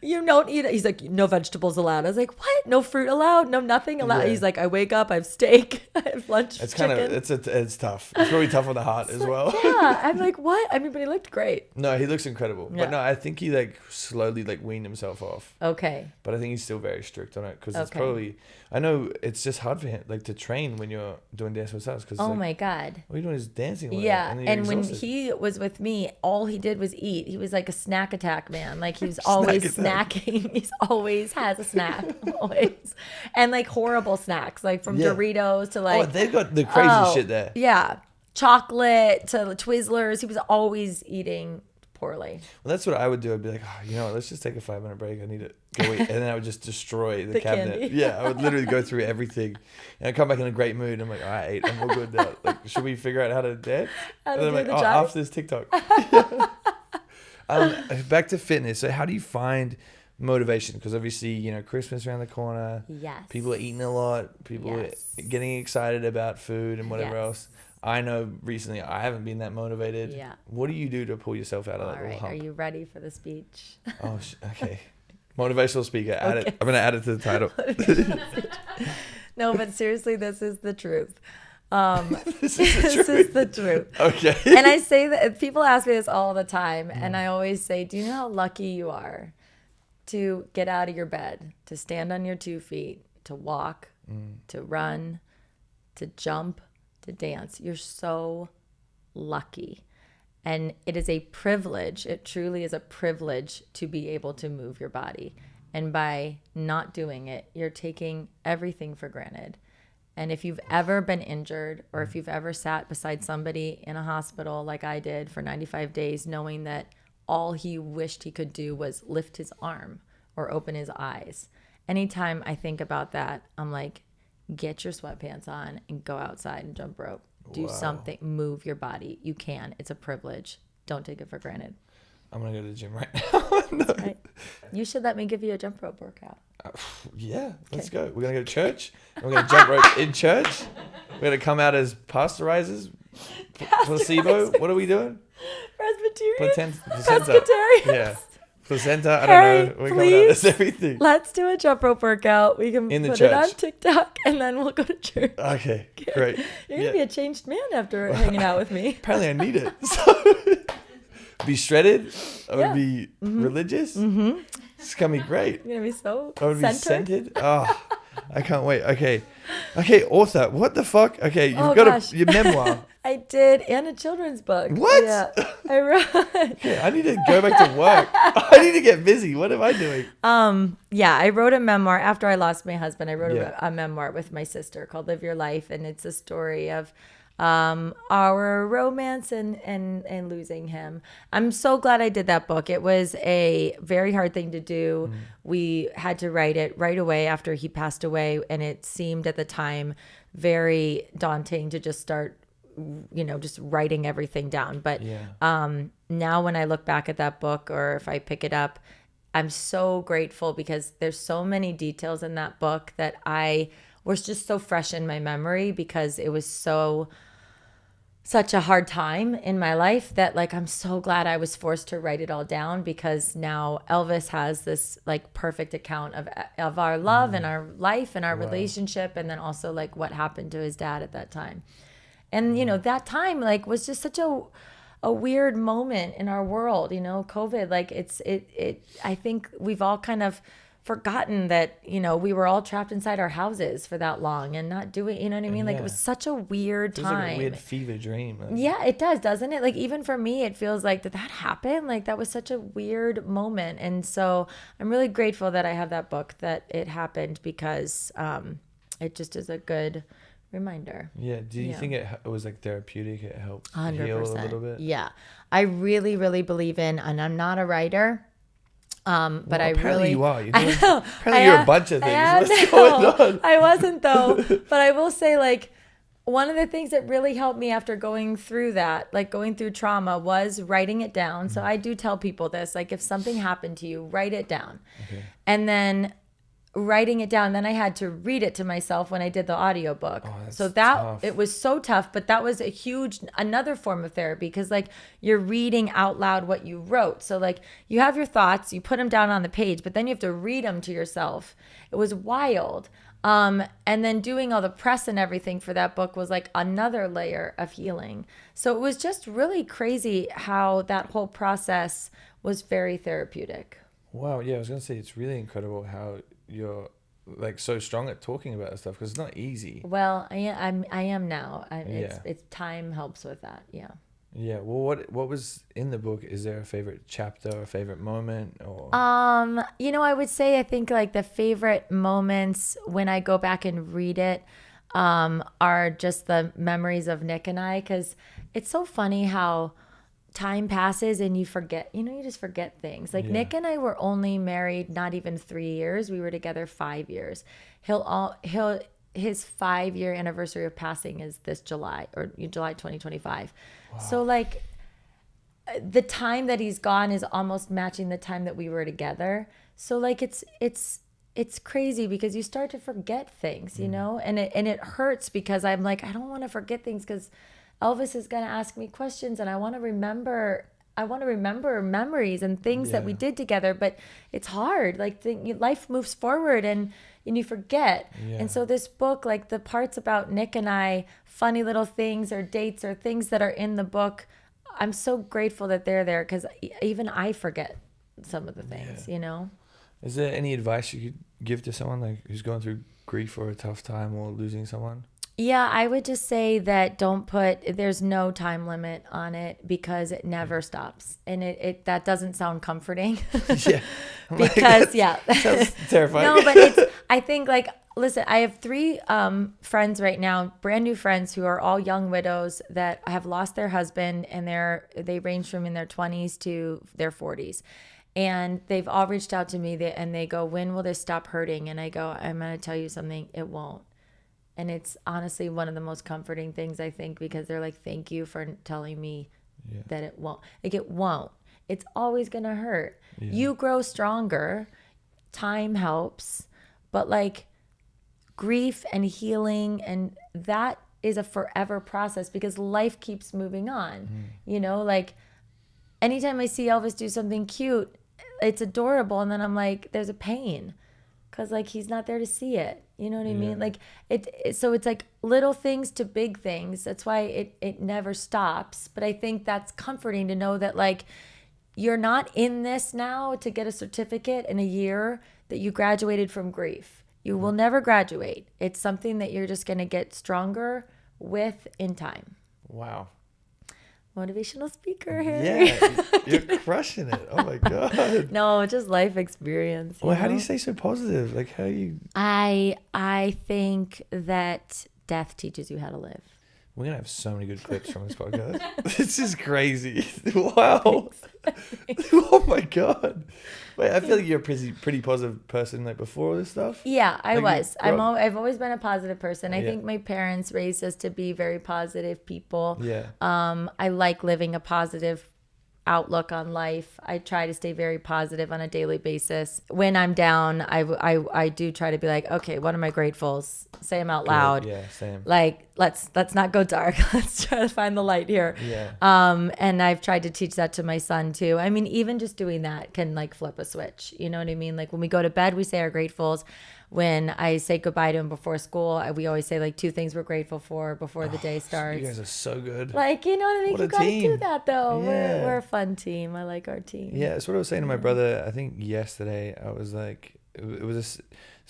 you don't eat it. He's like, no vegetables allowed. I was like, what? No fruit allowed? No nothing allowed. Yeah. He's like, I wake up, I have steak, I have lunch. It's chicken. kind of it's tough. It's really tough on the heart as well. Yeah. I'm like, what? I mean, but he looked great. No, he looks incredible. Yeah. But no, I think he like slowly like weaned himself off. Okay. But I think he's still very strict on it because it's probably, I know it's just hard for him like to train when you're doing dance with us. Oh my God. All you're doing is dancing. Yeah. And when exhausted. he was with me, all he did was eat. He was like a snack attack man. Like he was always snacking. He's always has a snack. Always. And like horrible snacks, like from Doritos to like. Oh, they've got the crazy shit there. Yeah. Chocolate to Twizzlers. He was always eating poorly. Well, that's what I would do. I'd be like, oh, you know what? Let's just take a 5-minute break. I need to go eat. And then I would just destroy the cabinet. Candy. Yeah, I would literally go through everything. And I'd come back in a great mood. I'm like, all right, I'm all good now. Like, should we figure out how to dance? How to and then I'm do like, the after this TikTok. Back to fitness. So how do you find motivation? Because obviously, you know, Christmas around the corner. Yes. People are eating a lot. People are getting excited about food and whatever else. I know recently I haven't been that motivated. Yeah. What do you do to pull yourself out of that All little right. hump? Are you ready for the speech? Oh, okay. Motivational speaker. Add it. I'm going to add it to the title. No, but seriously, this is the truth. This is the truth. Okay. And I say that people ask me this all the time. And I always say, do you know how lucky you are to get out of your bed, to stand on your 2 feet, to walk, to run, to jump, to dance? You're so lucky. And it is a privilege. It truly is a privilege to be able to move your body. And by not doing it, you're taking everything for granted. And if you've ever been injured, or if you've ever sat beside somebody in a hospital like I did for 95 days, knowing that all he wished he could do was lift his arm or open his eyes. Anytime I think about that, I'm like, get your sweatpants on and go outside and jump rope. Do something, move your body. You can. It's a privilege. Don't take it for granted. I'm going to go to the gym right now. No. Right. You should let me give you a jump rope workout. Yeah, let's go. We're going to go to church. And we're going to jump rope in church. We're going to come out as pasteurizers. Placebo. What are we doing? Presbyterians. Pescatarians. Yeah. Placenta. I don't know. We're coming out as everything. Let's do a jump rope workout. We can in the put church. it on TikTok and then we'll go to church. Okay, great. You're going to be a changed man after hanging out with me. Apparently I need it. So, be shredded. I would be religious. Mm-hmm. It's going to be great. You're going to be so I would be scented. Oh, I can't wait. Okay, author. What the fuck? Okay, you've got your memoir. I did, and a children's book. What? Yeah, I wrote. Okay, I need to go back to work. I need to get busy. What am I doing? Yeah, I wrote a memoir after I lost my husband. I wrote a memoir with my sister called "Live Your Life," and it's a story of our romance and losing him. I'm so glad I did that book. It was a very hard thing to do. We had to write it right away after he passed away, and it seemed at the time very daunting to just start, just writing everything down. But now when I look back at that book, or if I pick it up, I'm so grateful because there's so many details in that book that I was just so fresh in my memory, because it was such a hard time in my life that, like, I'm so glad I was forced to write it all down, because now Elvis has this like perfect account of our love and our life and our relationship, and then also like what happened to his dad at that time. And that time like was just such a weird moment in our world, COVID. Like I think we've all kind of forgotten that, we were all trapped inside our houses for that long and not doing, you know what I mean? Like it was such a weird time. It was like a weird fever dream. Yeah, it does, doesn't it? Like even for me, it feels like, did that happen? Like that was such a weird moment. And so I'm really grateful that I have that book, that it happened, because it just is a good reminder. Yeah. Do you think it was like therapeutic? It helped 100%. heal a little bit? Yeah. I really, really believe in, and I'm not a writer, but I apparently really, you are. I know. Apparently you're a bunch of things. What's going on? I wasn't though, but I will say, like, one of the things that really helped me after going through that, like going through trauma, was writing it down. So I do tell people this, like if something happened to you, write it down. Okay. And then writing it down, then I had to read it to myself when I did the audiobook. So that tough. It was so tough, but that was another form of therapy, because like you're reading out loud what you wrote. So like you have your thoughts, you put them down on the page, but then you have to read them to yourself. It was wild. And then doing all the press and everything for that book was like another layer of healing. So it was just really crazy how that whole process was very therapeutic. Wow. Yeah, I was going to say, it's really incredible how you're like so strong at talking about this stuff, because it's not easy. Well, I am now. It's time helps with that. Yeah. Yeah. Well, what was in the book? Is there a favorite chapter or a favorite moment? Or I would say I think like the favorite moments when I go back and read it are just the memories of Nick and I, because it's so funny how time passes and you forget, you just forget things. Like Nick and I were only married not even 3 years. We were together 5 years. His 5-year anniversary of passing is this July 2025. Wow. So like the time that he's gone is almost matching the time that we were together. So like it's crazy because you start to forget things, and it hurts because I'm like, I don't want to forget things because Elvis is going to ask me questions and I want to remember memories and things that we did together, but it's hard. Like life moves forward and you forget. Yeah. And so this book, like the parts about Nick and I, funny little things or dates or things that are in the book, I'm so grateful that they're there, because even I forget some of the things, Is there any advice you could give to someone like who's going through grief or a tough time or losing someone? Yeah, I would just say that there's no time limit on it, because it never stops. And that doesn't sound comforting. Yeah. Because, that sounds terrifying. No, but I think like, listen, I have 3 friends right now, brand new friends who are all young widows that have lost their husband, and they range from in their 20s to their 40s. And they've all reached out to me and they go, when will this stop hurting? And I go, I'm going to tell you something, it won't. And it's honestly one of the most comforting things, I think, because they're like, thank you for telling me that it won't. Like, it won't. It's always going to hurt. Yeah. You grow stronger. Time helps. But like grief and healing, and that is a forever process, because life keeps moving on. Like anytime I see Elvis do something cute, it's adorable. And then I'm like, there's a pain, because like he's not there to see it. You know what I mean? Like so it's like little things to big things. That's why it never stops. But I think that's comforting to know that like you're not in this now to get a certificate in a year that you graduated from grief. You will never graduate. It's something that you're just going to get stronger with in time. Wow. Motivational speaker, Harry. Yeah, you're crushing it. Oh my God. No, just life experience. Well, how do you stay so positive? Like, how you? I think that death teaches you how to live. We're gonna have so many good clips from this podcast. This is crazy. Wow. Oh my God. Wait, I feel like you're a pretty positive person like before all this stuff. Yeah, I was. I've always been a positive person. I think my parents raised us to be very positive people. Yeah. I like living a positive outlook on life. I try to stay very positive on a daily basis. When I'm down, I do try to be like, okay, what am I gratefuls? Say them out loud. Yeah, same. Like let's not go dark. Let's try to find the light here. Yeah. And I've tried to teach that to my son too. I mean, even just doing that can like flip a switch. You know what I mean? Like when we go to bed, we say our gratefuls. When I say goodbye to him before school, we always say like 2 things we're grateful for before the day starts. You guys are so good. Like, you know what I mean? What you gotta team. do that though. Yeah. We're a fun team. I like our team. Yeah, it's what I was saying to my brother. I think yesterday I was like, it was this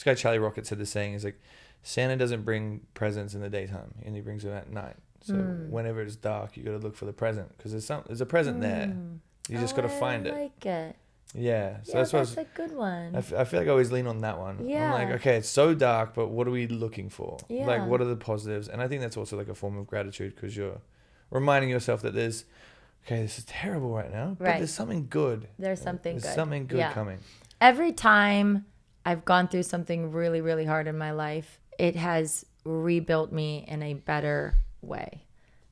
guy Charlie Rocket said the saying is like, Santa doesn't bring presents in the daytime, and he brings them at night. So whenever it's dark, you got to look for the present, because there's a present there. You just got to find it. I like it. Yeah, so that's a good one. I feel like I always lean on that one. Yeah. I'm like, okay, it's so dark, but what are we looking for? Yeah. Like, what are the positives? And I think that's also like a form of gratitude, because you're reminding yourself that this is terrible right now, but there's something good. There's something good coming. Every time I've gone through something really, really hard in my life, it has rebuilt me in a better way.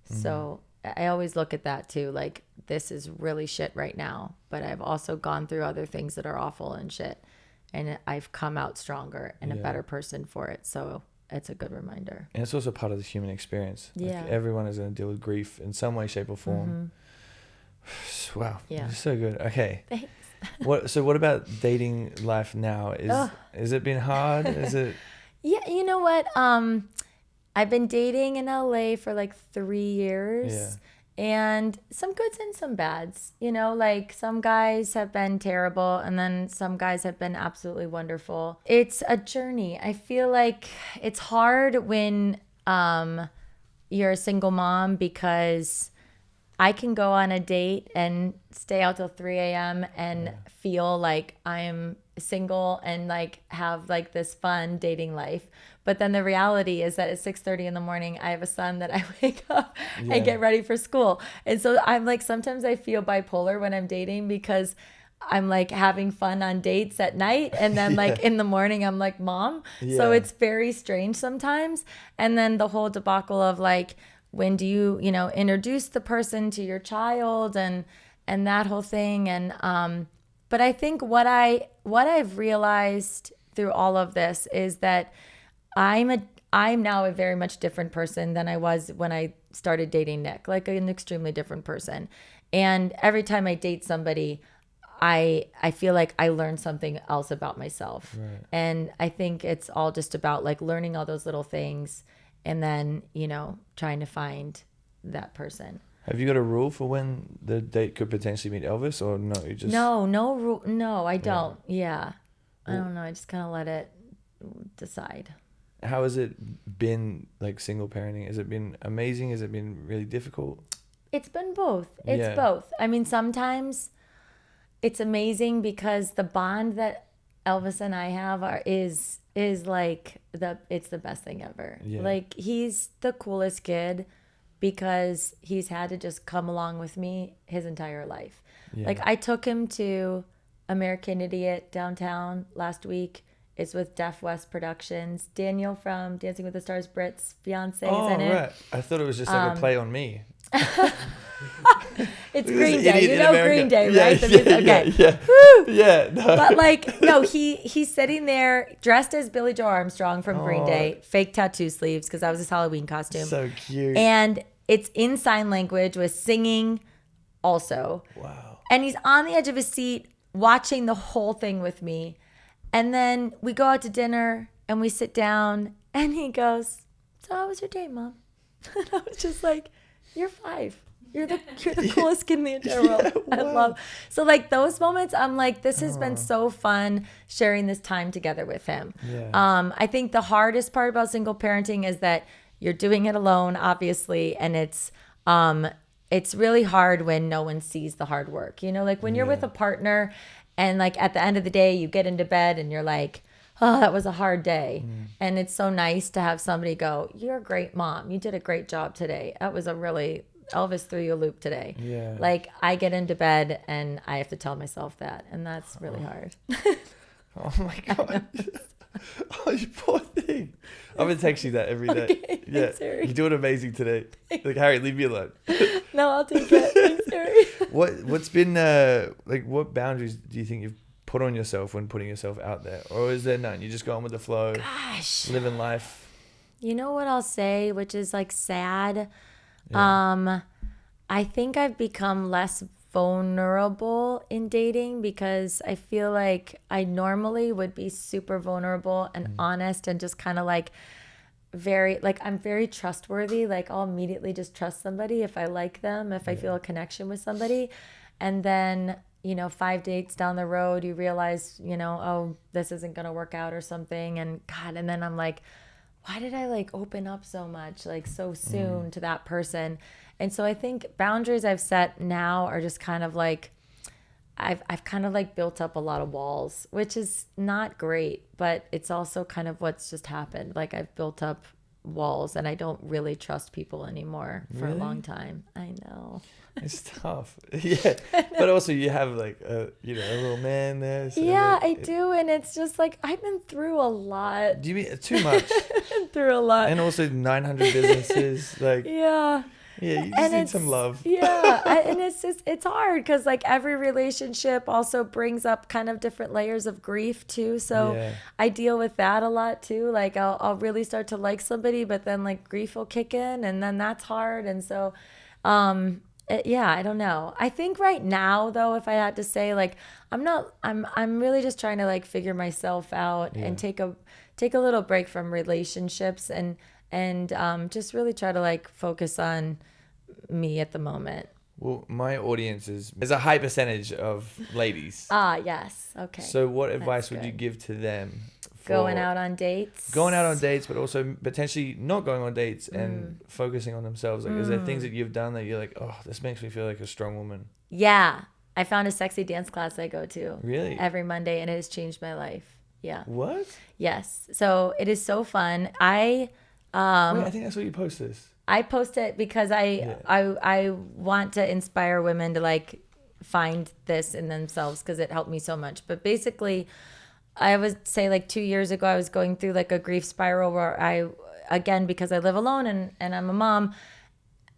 So I always look at that too. Like, this is really shit right now, but I've also gone through other things that are awful and shit. And I've come out stronger and a better person for it. So it's a good reminder. And it's also part of the human experience. Like, everyone is going to deal with grief in some way, shape, or form. Wow. Yeah. It's so good. Okay. Thanks. So what about dating life now? Is it been hard? Is it? Yeah. You know what? I've been dating in LA for like 3 years. Yeah. And some goods and some bads, you know, like some guys have been terrible and then some guys have been absolutely wonderful. It's a journey. I feel like it's hard when you're a single mom, because I can go on a date and stay out till 3 a.m. and feel like I'm single and like have like this fun dating life. But then the reality is that at 6:30 in the morning, I have a son that I wake up and get ready for school. And so I'm like, sometimes I feel bipolar when I'm dating, because I'm like having fun on dates at night. And then like in the morning, I'm like, mom. So it's very strange sometimes. And then the whole debacle of like, when do you, introduce the person to your child and that whole thing. And, but I think what I've realized through all of this is that I'm now a very much different person than I was when I started dating Nick, like an extremely different person. And every time I date somebody, I feel like I learn something else about myself. Right. And I think it's all just about like learning all those little things and then, trying to find that person. Have you got a rule for when the date could potentially meet Elvis, or no? You just no rule. No, I don't. Yeah. I don't know. I just kind of let it decide. How has it been, like, single parenting? Has it been amazing? Has it been really difficult? It's been both. It's both. I mean, sometimes it's amazing because the bond that Elvis and I have is like it's the best thing ever. Yeah. Like, he's the coolest kid because he's had to just come along with me his entire life. Yeah. Like, I took him to American Idiot downtown last week. It's with Deaf West Productions. Daniel from Dancing with the Stars, Britt's fiance, is in it. Oh, right. I thought it was just like a play on me. It's Green Day. You know Green Day, right? No. But like, no, he's sitting there dressed as Billy Joe Armstrong from Green Day, fake tattoo sleeves, because that was his Halloween costume. So cute. And it's in sign language with singing also. Wow. And he's on the edge of his seat watching the whole thing with me. And then we go out to dinner and we sit down and he goes, "So how was your day, Mom?" And I was just like, "You're 5. You're the coolest kid in the entire world." Wow. I love. So like those moments, I'm like, this has been so fun sharing this time together with him. Yeah. I think the hardest part about single parenting is that you're doing it alone, obviously, and it's really hard when no one sees the hard work. Like when you're with a partner and like at the end of the day, you get into bed and you're like, "Oh, that was a hard day." And it's so nice to have somebody go, "You're a great mom. You did a great job today. That was Elvis threw you a loop today." Yeah. Like, I get into bed and I have to tell myself that. And that's really hard. Oh my God. Oh, you poor thing. I'm going to text you that every day. Okay, yeah. Thanks, Harry. You're doing amazing today. Like, Harry, leave me alone. No, I'll take it. Thanks, Harry. What's been, what boundaries do you think you've put on yourself when putting yourself out there? Or is there none? You just go on with the flow? Gosh. Living life? You know what I'll say, which is like sad? Yeah. I think I've become less vulnerable in dating because I feel like I normally would be super vulnerable and honest and just kind of like I'm very trustworthy. Like, I'll immediately just trust somebody if I like them, if I feel a connection with somebody. And then, 5 dates down the road, you realize, oh, this isn't going to work out or something. And God, and then I'm like, why did I like open up so much, like so soon to that person? And so I think boundaries I've set now are just kind of like, I've kind of like built up a lot of walls, which is not great, but it's also kind of what's just happened. Like, I've built up walls, and I don't really trust people anymore for a long time. I know. It's tough. Yeah. But also you have like a little man there. So yeah, I do. And it's just like, I've been through a lot. Do you mean too much? I've been through a lot. And also 900 businesses. Like, yeah. Yeah, you just need some love. Yeah. And it's hard because like every relationship also brings up kind of different layers of grief too. So I deal with that a lot too. Like I'll really start to like somebody, but then like grief will kick in, and then that's hard. And so, I don't know. I think right now though, if I had to say, like, I'm really just trying to like figure myself out and take a little break from relationships and just really try to like focus on me at the moment. Well, my audience is a high percentage of ladies. Yes. Okay. So what advice would you give to them? Going out on dates, but also potentially not going on dates and focusing on themselves. Like, is there things that you've done that you're like, oh, this makes me feel like a strong woman? Yeah. I found a sexy dance class I go to. Really? Every Monday, and it has changed my life. Yeah. What? Yes. So it is so fun. Wait, I think I saw you post this. I post it because I want to inspire women to like find this in themselves because it helped me so much. But basically, I would say like 2 years ago, I was going through like a grief spiral where again, because I live alone and I'm a mom,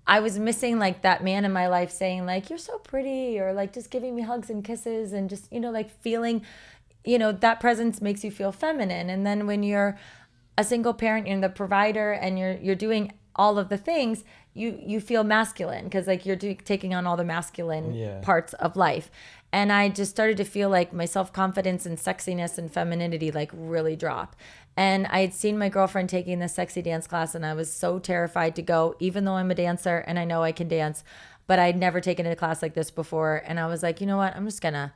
I was missing like that man in my life saying like, you're so pretty, or like just giving me hugs and kisses and just, like feeling, that presence makes you feel feminine. And then when you're a single parent, you're the provider and you're doing all of the things, you feel masculine because like you're taking on all the masculine parts of life. And I just started to feel like my self-confidence and sexiness and femininity like really drop. And I had seen my girlfriend taking this sexy dance class, and I was so terrified to go, even though I'm a dancer and I know I can dance, but I'd never taken a class like this before. And I was like, you know what? I'm just gonna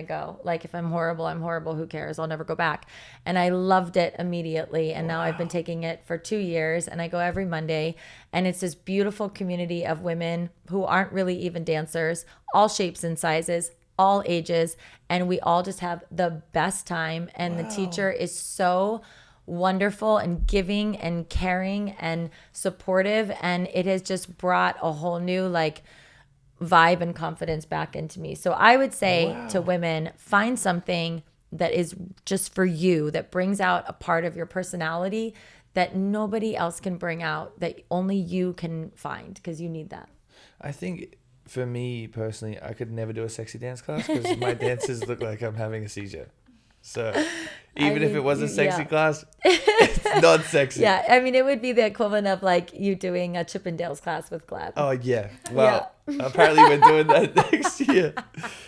go. Like, if I'm horrible, I'm horrible. Who cares? I'll never go back. And I loved it immediately. And now I've been taking it for 2 years, and I go every Monday. And it's this beautiful community of women who aren't really even dancers, all shapes and sizes, all ages. And we all just have the best time. And the teacher is so wonderful and giving and caring and supportive. And it has just brought a whole new like vibe and confidence back into me. So I would say to women, find something that is just for you, that brings out a part of your personality that nobody else can bring out, that only you can find, because you need that. I think for me personally, I could never do a sexy dance class because my dances look like I'm having a seizure. So even if it was a sexy class, it's not sexy. Yeah, I mean, it would be the equivalent of like you doing a Chippendales class with Glad. Oh, yeah. Well, apparently we're doing that next year.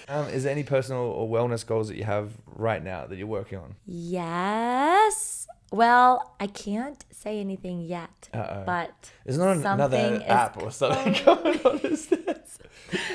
Is there any personal or wellness goals that you have right now that you're working on? Yes. Well, I can't say anything yet. But there's not another app or something going on, is there?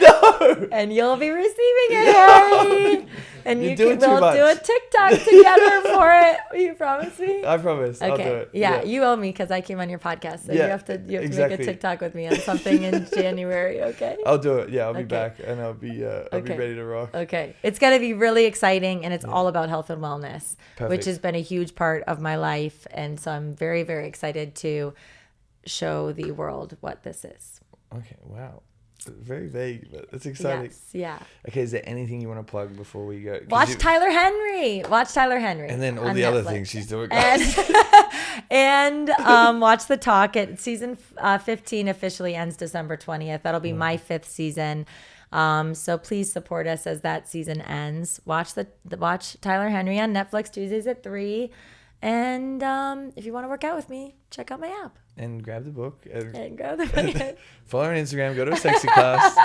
No. And you'll be receiving it, Harry. And we'll do a TikTok together for it. Will you promise me? I promise. Okay. I'll do it. Yeah, you owe me because I came on your podcast. So you have to make a TikTok with me on something in January. Okay. I'll do it. Yeah, I'll be back and I'll be ready to rock. Okay. It's gonna be really exciting, and it's all about health and wellness, which has been a huge part of my life. And so I'm very, very excited to show the world what this is. Okay. Wow. Very vague, but it's exciting. Yes, yeah. Okay, is there anything you want to plug before we go? Watch Tyler Henry. And then all the Netflix. Other things she's doing. And watch The Talk. Season 15 officially ends December 20th. That'll be my 5th season. So please support us as that season ends. Watch Tyler Henry on Netflix Tuesdays at 3. And if you want to work out with me, check out my app. And grab the book. And grab the book. Follow her on Instagram. Go to a sexy class.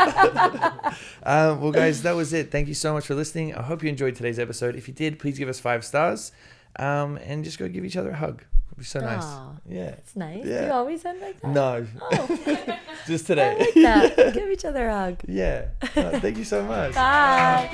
Well, guys, that was it. Thank you so much for listening. I hope you enjoyed today's episode. If you did, please give us 5 stars. And just go give each other a hug. It'd be so nice. Yeah. It's nice. Yeah. Do you always end like that? No. Oh. Just today. I like that. Give each other a hug. Yeah. Thank you so much. Bye.